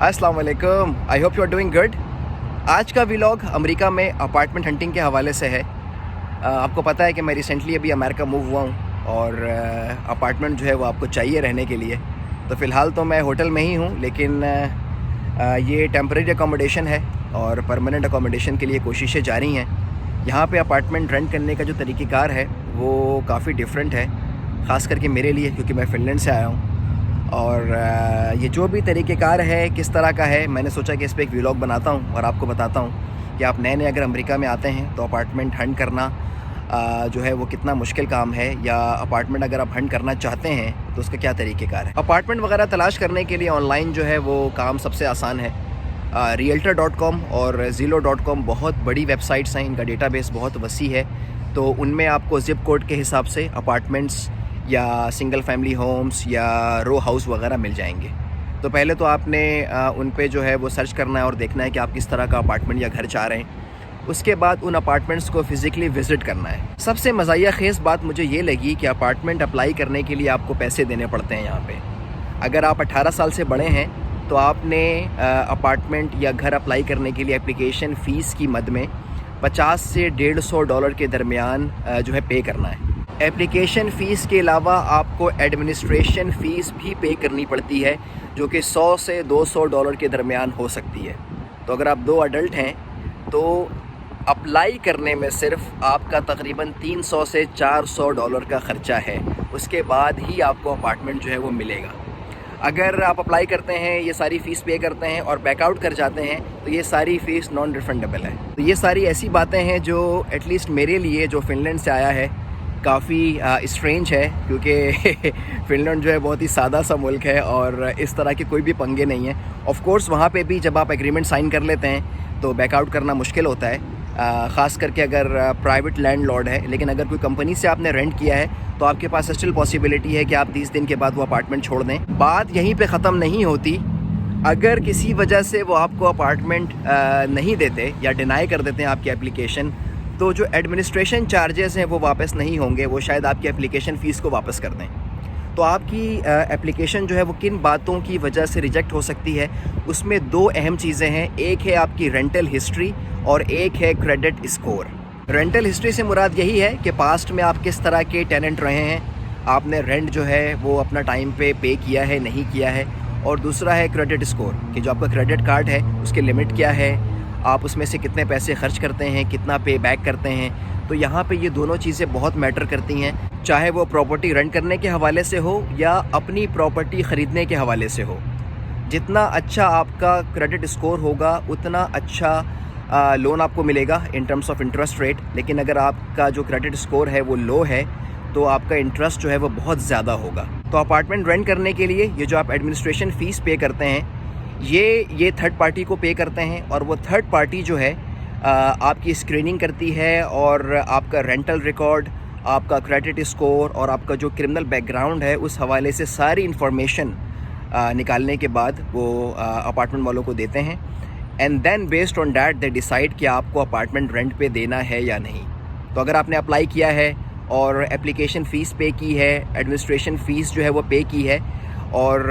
अस्सलाम वालेकुम, I hope you are doing good. आज का व्लॉग अमेरिका में अपार्टमेंट हंटिंग के हवाले से है। आपको पता है कि मैं रिसेंटली अभी अमेरिका मूव हुआ हूँ और अपार्टमेंट जो है वो आपको चाहिए रहने के लिए। तो फ़िलहाल तो मैं होटल में ही हूँ, लेकिन ये टेम्परेरी अकोमोडेशन है और परमानेंट अकोमोडेशन के लिए कोशिशें जारी हैं। यहाँ पे अपार्टमेंट रेंट करने का जो तरीक़ेकार है वो काफ़ी डिफरेंट है, ख़ास करके मेरे लिए, क्योंकि मैं फ़िनलैंड से आया हूँ। और ये जो भी तरीक़ेकार है किस तरह का है, मैंने सोचा कि इस पर एक व्लॉग बनाता हूँ और आपको बताता हूँ कि आप नए अगर अमेरिका में आते हैं तो अपार्टमेंट हंट करना जो है वो कितना मुश्किल काम है, या अपार्टमेंट अगर आप हंट करना चाहते हैं तो उसका क्या तरीक़ेकार है। अपार्टमेंट वगैरह तलाश करने के लिए ऑनलाइन जो है वो काम सबसे आसान है। realtor.com और zillow.com बहुत बड़ी वेबसाइट्स हैं, इनका डेटाबेस बहुत वसी है। तो उनमें आपको ज़िप कोड के हिसाब से अपार्टमेंट्स या सिंगल फैमिली होम्स या रो हाउस वगैरह मिल जाएंगे। तो पहले तो आपने उन पे जो है वो सर्च करना है और देखना है कि आप किस तरह का अपार्टमेंट या घर चाह रहे हैं। उसके बाद उन अपार्टमेंट्स को फ़िज़िकली विज़िट करना है। सबसे मज़ाया ख़ेज़ बात मुझे ये लगी कि अपार्टमेंट अप्लाई करने के लिए आपको पैसे देने पड़ते हैं यहाँ पे। अगर आप 18 साल से बड़े हैं तो आपने अपार्टमेंट या घर अप्लाई करने के लिए एप्लीकेशन फ़ीस की मद में 50 से $150 के दरमियान जो है पे करना है। एप्लीकेशन फ़ीस के अलावा आपको एडमिनिस्ट्रेशन फ़ीस भी पे करनी पड़ती है, जो कि $100 से $200 के दरमियान हो सकती है। तो अगर आप 2 अडल्ट हैं तो अप्लाई करने में सिर्फ आपका तकरीबन $300 से $400 का ख़र्चा है। उसके बाद ही आपको अपार्टमेंट जो है वो मिलेगा। अगर आप अप्लाई करते हैं, ये सारी फ़ीस पे करते हैं और बैकआउट कर जाते हैं तो ये सारी फ़ीस नॉन रिफंडेबल है। तो ये सारी ऐसी बातें हैं जो एटलीस्ट मेरे लिए, जो फ़िनलैंड से आया है, काफ़ी स्ट्रेंज है, क्योंकि फ़िनलैंड जो है बहुत ही सादा सा मुल्क है और इस तरह के कोई भी पंगे नहीं हैं। ऑफ़ कोर्स वहाँ पे भी जब आप एग्रीमेंट साइन कर लेते हैं तो बैकआउट करना मुश्किल होता है, ख़ास करके अगर प्राइवेट लैंडलॉर्ड है। लेकिन अगर कोई कंपनी से आपने रेंट किया है तो आपके पास स्टिल पॉसिबिलिटी है कि आप 30 दिन के बाद वो अपार्टमेंट छोड़ दें। बात यहीं पे ख़त्म नहीं होती। अगर किसी वजह से वो आपको अपार्टमेंट नहीं देते या डिनाई कर देते हैं आपकी एप्लीकेशन, तो जो एडमिनिस्ट्रेशन चार्जेस हैं वो वापस नहीं होंगे, वो शायद आपकी एप्लीकेशन फ़ीस को वापस कर दें। तो आपकी एप्लीकेशन जो है वो किन बातों की वजह से रिजेक्ट हो सकती है, उसमें 2 अहम चीज़ें हैं। एक है आपकी रेंटल हिस्ट्री और एक है क्रेडिट स्कोर। रेंटल हिस्ट्री से मुराद यही है कि पास्ट में आप किस तरह के टेनेंट रहे हैं, आपने रेंट जो है वो अपना टाइम पे किया है, नहीं किया है। और दूसरा है क्रेडिट स्कोर, कि जो आपका क्रेडिट कार्ड है उसकी लिमिट क्या है, आप उसमें से कितने पैसे खर्च करते हैं, कितना पे बैक करते हैं। तो यहाँ पे ये दोनों चीज़ें बहुत मैटर करती हैं, चाहे वो प्रॉपर्टी रेंट करने के हवाले से हो या अपनी प्रॉपर्टी ख़रीदने के हवाले से हो। जितना अच्छा आपका क्रेडिट स्कोर होगा उतना अच्छा लोन आपको मिलेगा in terms of interest rate. लेकिन अगर आपका जो क्रेडिट स्कोर है वो लो है तो आपका इंटरेस्ट जो है वो बहुत ज़्यादा होगा। तो अपार्टमेंट रेंट करने के लिए ये जो आप एडमिनिस्ट्रेशन फ़ीस पे करते हैं, ये थर्ड पार्टी को पे करते हैं, और वो थर्ड पार्टी जो है आपकी स्क्रीनिंग करती है और आपका रेंटल रिकॉर्ड, आपका क्रेडिट स्कोर और आपका जो क्रिमिनल बैकग्राउंड है उस हवाले से सारी इन्फॉर्मेशन निकालने के बाद वो अपार्टमेंट वालों को देते हैं। And then based on that they decide कि आपको अपार्टमेंट रेंट पे देना है या नहीं। तो अगर आपने अप्लाई किया है और एप्लीकेशन फ़ीस पे की है, एडमिनिस्ट्रेशन फ़ीस जो है वो पे की है, और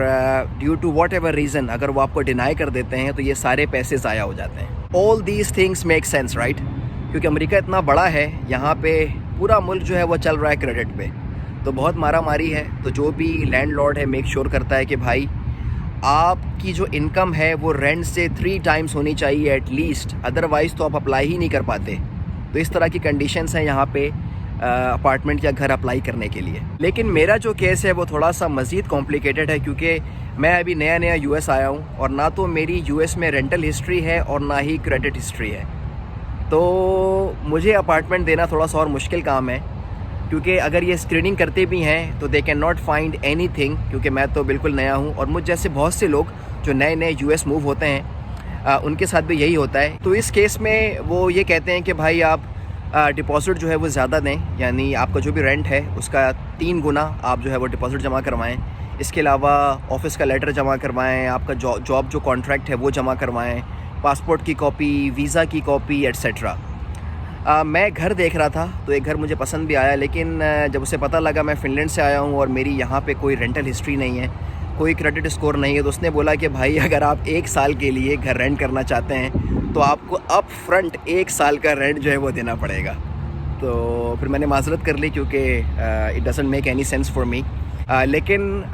due to whatever reason अगर वो आपको डिनाई कर देते हैं तो ये सारे पैसे ज़ाया हो जाते हैं। All these things make sense, right? क्योंकि अमेरिका इतना बड़ा है, यहाँ पे पूरा मुल्क जो है वो चल रहा है क्रेडिट पे, तो बहुत मारा मारी है। तो जो भी लैंडलॉर्ड है मेक श्योर करता है कि भाई आपकी जो इनकम है वो रेंट से 3 टाइम्स होनी चाहिए एटलीस्ट, अदरवाइज़ तो आप अप्लाई ही नहीं कर पाते। तो इस तरह की कंडीशंस हैं यहाँ पे अपार्टमेंट या घर अप्लाई करने के लिए। लेकिन मेरा जो केस है वो थोड़ा सा मज़ीद कॉम्प्लिकेटेड है, क्योंकि मैं अभी नया यूएस आया हूँ और ना तो मेरी यूएस में रेंटल हिस्ट्री है और ना ही क्रेडिट हिस्ट्री है। तो मुझे अपार्टमेंट देना थोड़ा सा और मुश्किल काम है, क्योंकि अगर ये स्क्रीनिंग करते भी हैं तो they can not find anything, क्योंकि मैं तो बिल्कुल नया हूँ। और मुझ जैसे बहुत से लोग जो नए यूएस मूव होते हैं उनके साथ भी यही होता है। तो इस केस में वो ये कहते हैं कि भाई आप डिपॉज़िट जो है वो ज़्यादा दें, यानी आपका जो भी रेंट है उसका 3 गुना आप जो है वो डिपॉज़िट जमा करवाएं। इसके अलावा ऑफ़िस का लेटर जमा करवाएं, आपका जॉब जो कॉन्ट्रैक्ट है वो जमा करवाएं, पासपोर्ट की कॉपी, वीज़ा की कॉपी एट्सेट्रा। मैं घर देख रहा था तो एक घर मुझे पसंद भी आया, लेकिन जब उसे पता लगा मैं फ़िनलैंड से आया हूँ और मेरी यहाँ पे कोई रेंटल हिस्ट्री नहीं है, कोई क्रेडिट स्कोर नहीं है, तो उसने बोला कि भाई अगर आप 1 साल के लिए घर रेंट करना चाहते हैं तो आपको अप फ्रंट 1 साल का रेंट जो है वो देना पड़ेगा। तो फिर मैंने माज़रत कर ली क्योंकि it doesn't make any sense for me. लेकिन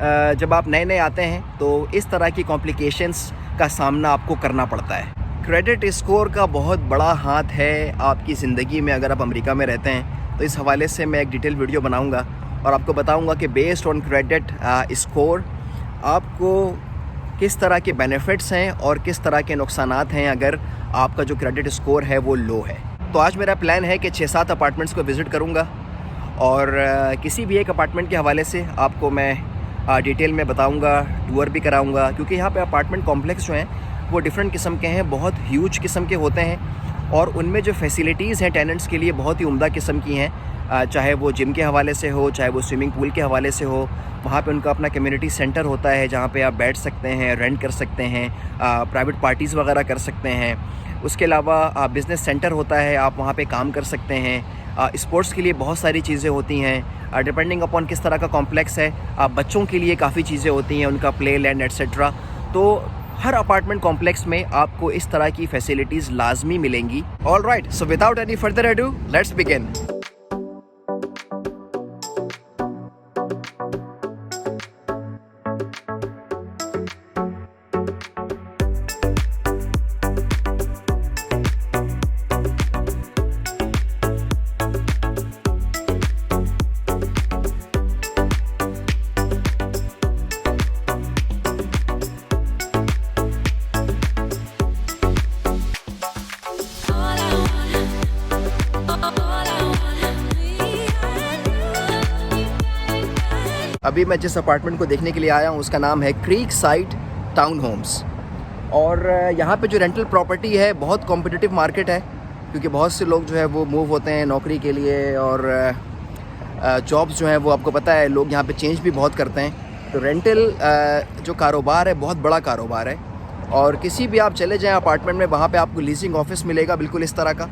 जब आप नए नए आते हैं तो इस तरह की कॉम्प्लिकेशंस का सामना आपको करना पड़ता है। क्रेडिट स्कोर का बहुत बड़ा हाथ है आपकी ज़िंदगी में अगर आप अमेरिका में रहते हैं। तो इस हवाले से मैं एक डिटेल वीडियो बनाऊंगा और आपको बताऊंगा कि बेस्ड ऑन क्रेडिट स्कोर आपको किस तरह के बेनिफिट्स हैं और किस तरह के नुकसानात हैं अगर आपका जो क्रेडिट स्कोर है वो लो है। तो आज मेरा प्लान है कि 6-7 अपार्टमेंट्स को विज़िट करूंगा और किसी भी एक अपार्टमेंट के हवाले से आपको मैं डिटेल में बताऊंगा, टूर भी कराऊंगा, क्योंकि यहाँ पे अपार्टमेंट कॉम्प्लेक्स जो हैं वो डिफरेंट किस्म के हैं, बहुत ह्यूज किस्म के होते हैं और उनमें जो फैसिलिटीज़ हैं टेनेंट्स के लिए बहुत ही उम्दा किस्म की हैं। चाहे वो जिम के हवाले से हो, चाहे वो स्विमिंग पूल के हवाले से हो, वहाँ पे उनका अपना कम्युनिटी सेंटर होता है जहाँ पे आप बैठ सकते हैं, रेंट कर सकते हैं, प्राइवेट पार्टीज़ वगैरह कर सकते हैं। उसके अलावा बिज़नेस सेंटर होता है, आप वहाँ पे काम कर सकते हैं। स्पोर्ट्स के लिए बहुत सारी चीज़ें होती हैं, डिपेंडिंग अपॉन किस तरह का कॉम्प्लेक्स है। बच्चों के लिए काफ़ी चीज़ें होती हैं, उनका प्ले लैंड एट्सेट्रा। तो हर अपार्टमेंट कॉम्प्लेक्स में आपको इस तरह की फैसिलिटीज़ लाजमी मिलेंगी। Alright, so without any further ado let's begin. अभी मैं जिस अपार्टमेंट को देखने के लिए आया हूँ उसका नाम है क्रीक साइड टाउन होम्स। और यहाँ पे जो रेंटल प्रॉपर्टी है बहुत कॉम्पिटिटिव मार्केट है, क्योंकि बहुत से लोग जो है वो मूव होते हैं नौकरी के लिए और जॉब्स जो हैं वो आपको पता है लोग यहाँ पे चेंज भी बहुत करते हैं। तो रेंटल जो कारोबार है बहुत बड़ा कारोबार है और किसी भी आप चले जाएँ अपार्टमेंट में वहाँ पर आपको लीजिंग ऑफिस मिलेगा बिल्कुल इस तरह का।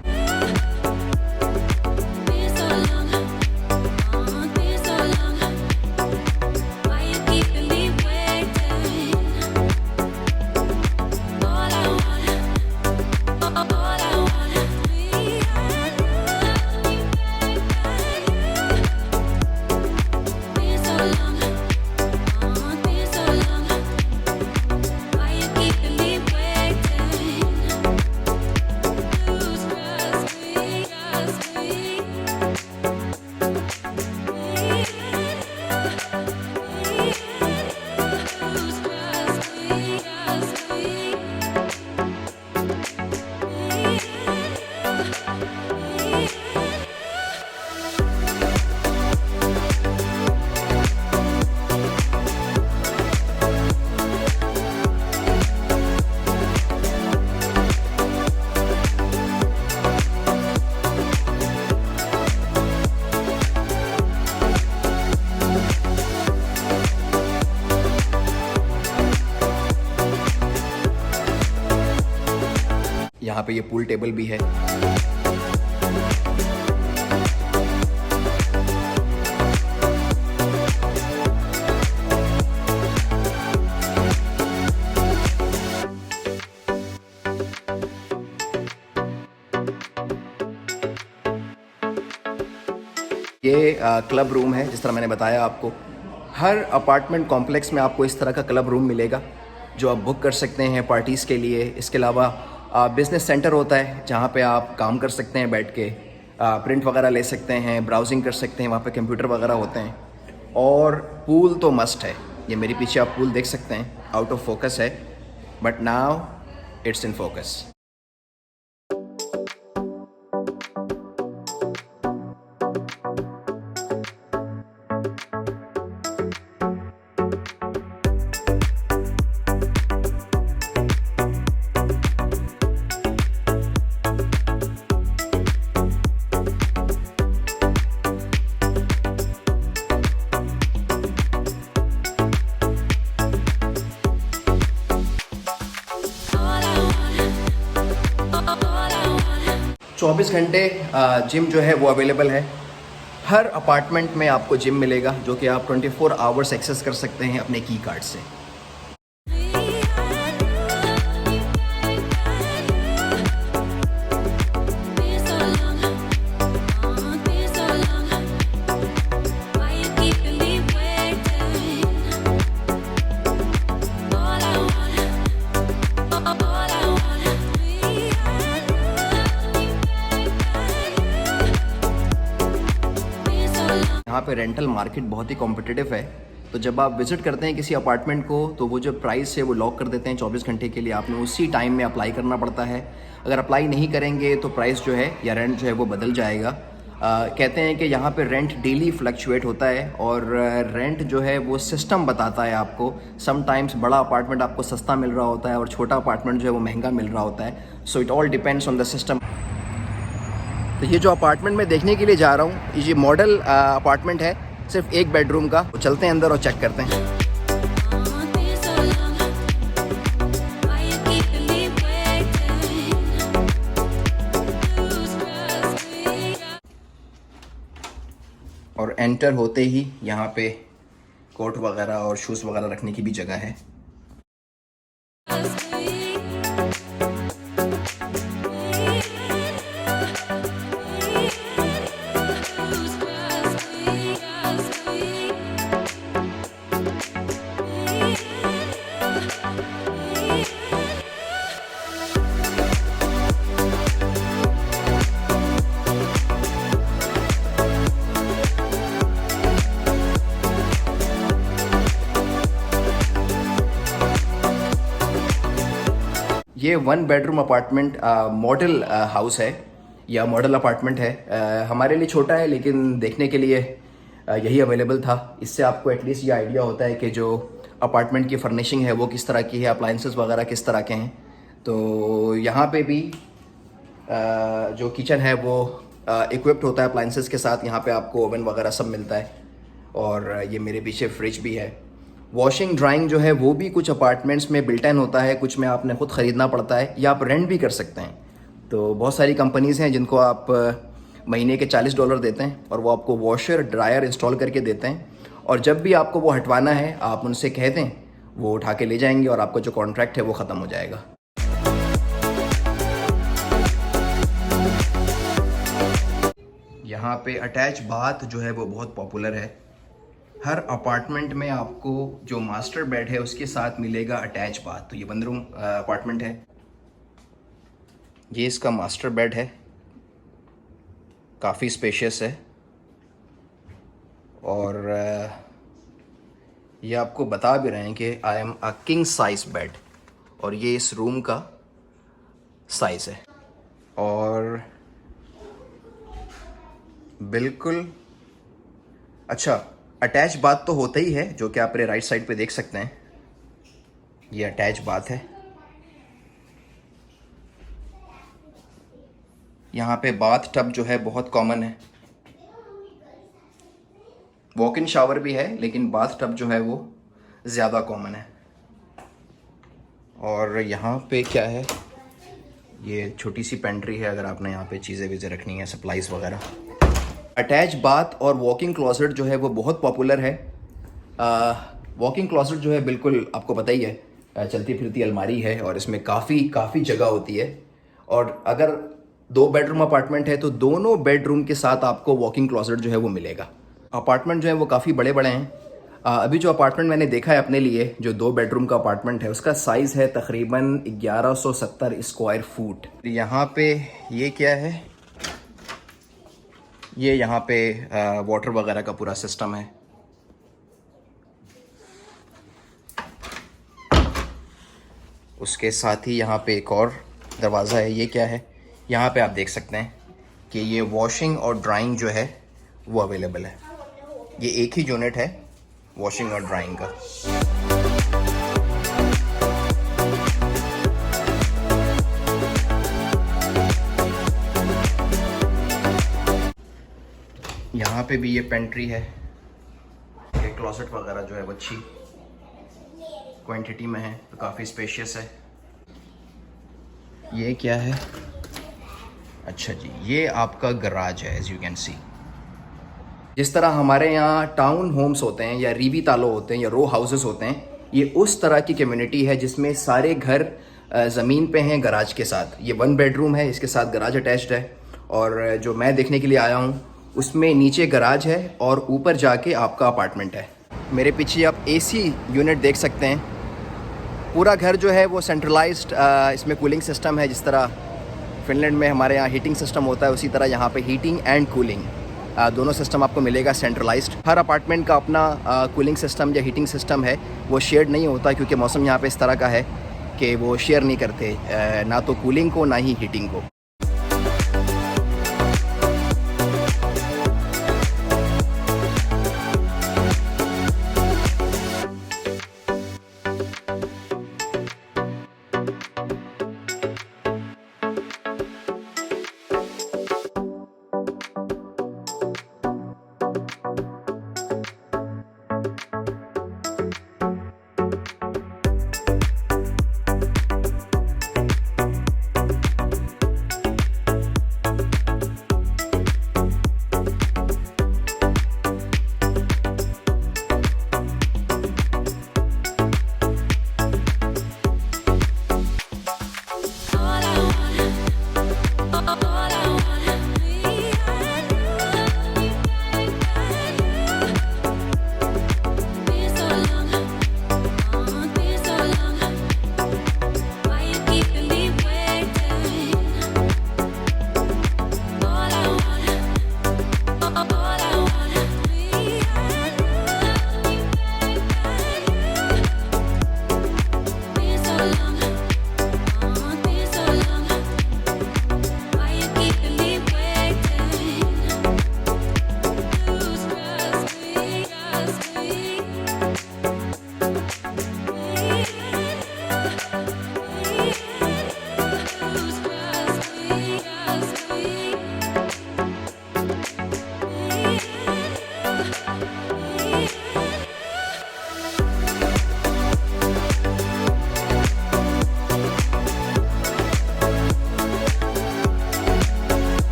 यहाँ पे ये पूल टेबल भी है। ये क्लब रूम है, जिस तरह मैंने बताया आपको हर अपार्टमेंट कॉम्प्लेक्स में आपको इस तरह का क्लब रूम मिलेगा जो आप बुक कर सकते हैं पार्टीज़ के लिए। इसके अलावा बिज़नेस सेंटर होता है जहाँ पे आप काम कर सकते हैं बैठ के, प्रिंट वगैरह ले सकते हैं, ब्राउजिंग कर सकते हैं, वहाँ पे कंप्यूटर वगैरह होते हैं। और पूल तो मस्ट है। ये मेरे पीछे आप पूल देख सकते हैं, आउट ऑफ फोकस है but now it's in focus. चौबीस घंटे जिम जो है वो अवेलेबल है। हर अपार्टमेंट में आपको जिम मिलेगा जो कि आप 24 आवर्स एक्सेस कर सकते हैं अपने की कार्ड से। पे रेंटल मार्केट बहुत ही कॉम्पिटिटिव है। तो जब आप विज़िट करते हैं किसी अपार्टमेंट को तो वो जो प्राइस है वो लॉक कर देते हैं 24 घंटे के लिए। आपने उसी टाइम में अप्लाई करना पड़ता है। अगर अप्लाई नहीं करेंगे तो प्राइस जो है या रेंट जो है वो बदल जाएगा। कहते हैं कि यहाँ पे रेंट डेली फ्लक्चुएट होता है और रेंट जो है वो सिस्टम बताता है आपको। समटाइम्स बड़ा अपार्टमेंट आपको सस्ता मिल रहा होता है और छोटा अपार्टमेंट जो है वो महंगा मिल रहा होता है। So it all depends on the system. तो ये जो अपार्टमेंट मैं देखने के लिए जा रहा हूँ ये मॉडल अपार्टमेंट है, सिर्फ एक बेडरूम का। तो चलते हैं अंदर और चेक करते हैं। और एंटर होते ही यहाँ पे कोट वगैरह और शूज़ वगैरह रखने की भी जगह है। ये 1 बेडरूम अपार्टमेंट मॉडल हाउस है या मॉडल अपार्टमेंट है। हमारे लिए छोटा है लेकिन देखने के लिए यही अवेलेबल था। इससे आपको एटलीस्ट ये आइडिया होता है कि जो अपार्टमेंट की फर्निशिंग है वो किस तरह की है, अप्लाइंसेस वगैरह किस तरह के हैं। तो यहाँ पे भी जो किचन है वो इक्विप्ड होता है अप्लाइंसेस के साथ। यहाँ पे आपको ओवन वगैरह सब मिलता है और ये मेरे पीछे फ्रिज भी है। वॉशिंग ड्राइंग जो है वो भी कुछ अपार्टमेंट्स में बिल्ट इन होता है, कुछ में आपने खुद ख़रीदना पड़ता है या आप रेंट भी कर सकते हैं। तो बहुत सारी कंपनीज़ हैं जिनको आप महीने के $40 देते हैं और वो आपको वॉशर ड्रायर इंस्टॉल करके देते हैं। और जब भी आपको वो हटवाना है आप उनसे कह दें, वो उठा के ले जाएंगे और आपका जो कॉन्ट्रैक्ट है वो ख़त्म हो जाएगा। यहाँ पे अटैच बाथ जो है वो बहुत पॉपुलर है। हर अपार्टमेंट में आपको जो मास्टर बेड है उसके साथ मिलेगा अटैच बाथ। तो ये 1 रूम अपार्टमेंट है, ये इसका मास्टर बेड है, काफ़ी स्पेशियस है। और ये आपको बता भी रहे हैं कि I am a king size bed और ये इस रूम का साइज़ है। और बिल्कुल अच्छा अटैच बाथ तो होता ही है, जो कि आप अपने राइट साइड पे देख सकते हैं। ये अटैच बाथ है। यहाँ पे बाथ टब जो है बहुत कॉमन है। वॉक इन शावर भी है लेकिन बाथ टब जो है वो ज़्यादा कॉमन है। और यहाँ पे क्या है, ये छोटी सी पेंट्री है अगर आपने यहाँ पे चीज़ें वीज़ें रखनी है, सप्लाइज वगैरह। अटैच बाथ और वॉकिंग क्लोजेट जो है वो बहुत पॉपुलर है। वॉकिंग क्लोजेट जो है बिल्कुल आपको पता ही है, चलती फिरती अलमारी है और इसमें काफ़ी जगह होती है। और अगर 2 बेडरूम अपार्टमेंट है तो दोनों बेडरूम के साथ आपको वॉकिंग क्लोजेट जो है वो मिलेगा। अपार्टमेंट जो है वो काफ़ी बड़े बड़े हैं। अभी जो अपार्टमेंट मैंने देखा है अपने लिए, जो 2 बेडरूम का अपार्टमेंट है, उसका साइज़ है तकरीबन 1170 स्क्वायर फुट। यहाँ पे ये क्या है, ये यहाँ पे वाटर वगैरह का पूरा सिस्टम है। उसके साथ ही यहाँ पे एक और दरवाज़ा है। ये क्या है, यहाँ पे आप देख सकते हैं कि ये वॉशिंग और ड्राइंग जो है वो अवेलेबल है। ये एक ही यूनिट है वॉशिंग और ड्राइंग का। यहाँ पे भी ये पेंट्री है। ये क्लोसेट वगैरह जो है वो अच्छी क्वांटिटी में है तो काफ़ी स्पेशियस है। ये क्या है, अच्छा जी, ये आपका गराज है। एज यू कैन सी, जिस तरह हमारे यहाँ टाउन होम्स होते हैं या रीवी तालो होते हैं या रो हाउसेस होते हैं, ये उस तरह की कम्युनिटी है जिसमें सारे घर ज़मीन पे हैं गराज के साथ। ये 1 बेडरूम है, इसके साथ गराज अटैच्ड है। और जो मैं देखने के लिए आया हूँ उसमें नीचे गराज है और ऊपर जाके आपका अपार्टमेंट है। मेरे पीछे आप एसी यूनिट देख सकते हैं। पूरा घर जो है वो सेंट्रलाइज्ड इसमें कूलिंग सिस्टम है। जिस तरह फिनलैंड में हमारे यहाँ हीटिंग सिस्टम होता है उसी तरह यहाँ पे हीटिंग एंड कूलिंग। दोनों सिस्टम आपको मिलेगा सेंट्रलाइज्ड। हर अपार्टमेंट का अपना कूलिंग सिस्टम या हीटिंग सिस्टम है, वो शेयर्ड नहीं होता क्योंकि मौसम यहाँ पे इस तरह का है कि वो शेयर नहीं करते ना तो कूलिंग को ना ही हीटिंग को।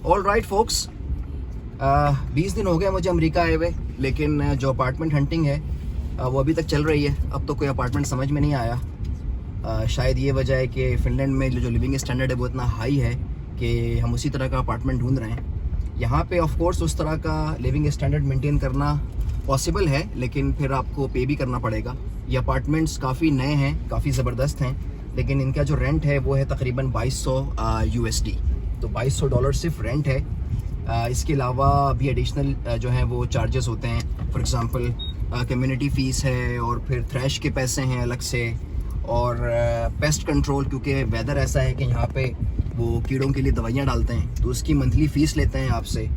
ऑल राइट फोक्स, 20 दिन हो गए मुझे अमेरिका आए हुए, लेकिन जो अपार्टमेंट हंटिंग है वो अभी तक चल रही है। अब तो कोई अपार्टमेंट समझ में नहीं आया। शायद ये वजह है कि फ़िनलैंड में जो लिविंग स्टैंडर्ड है वो इतना हाई है कि हम उसी तरह का अपार्टमेंट ढूंढ रहे हैं। यहाँ पे ऑफ कोर्स उस तरह का लिविंग स्टैंडर्ड मेंटेन करना पॉसिबल है, लेकिन फिर आपको पे भी करना पड़ेगा। ये अपार्टमेंट्स काफ़ी नए हैं, काफ़ी ज़बरदस्त हैं, लेकिन इनका जो रेंट है वो है तकरीबन 2200 USD, तो $2200 सिर्फ रेंट है। इसके अलावा भी एडिशनल जो है वो चार्जेस होते हैं। फॉर एग्ज़ाम्पल कम्युनिटी फ़ीस है, और फिर थ्रैश के पैसे हैं अलग से, और पेस्ट कंट्रोल, क्योंकि वेदर ऐसा है कि यहाँ पे वो कीड़ों के लिए दवाइयाँ डालते हैं, तो उसकी मंथली फ़ीस लेते हैं आपसे।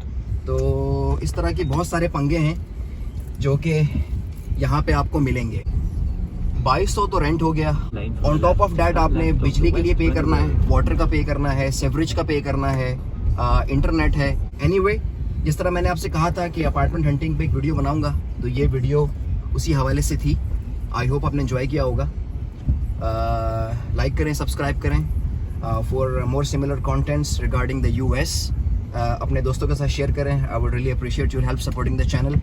तो इस तरह के बहुत सारे पंगे हैं जो कि यहाँ पे आपको मिलेंगे। 2200 तो रेंट हो गया। ऑन टॉप ऑफ डैट आपने बिजली के लिए पे करना है, वाटर का पे करना है, सेवरेज का पे करना है, इंटरनेट है। एनीवे, जिस तरह मैंने आपसे कहा था कि अपार्टमेंट हंटिंग पे एक वीडियो बनाऊंगा, तो ये वीडियो उसी हवाले से थी। आई होप आपने एंजॉय किया होगा। लाइक करें, सब्सक्राइब करें for more similar contents regarding the US। अपने दोस्तों के साथ शेयर करें। I would really appreciate your help supporting the channel.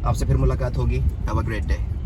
आपसे फिर मुलाकात होगी। Have a great day.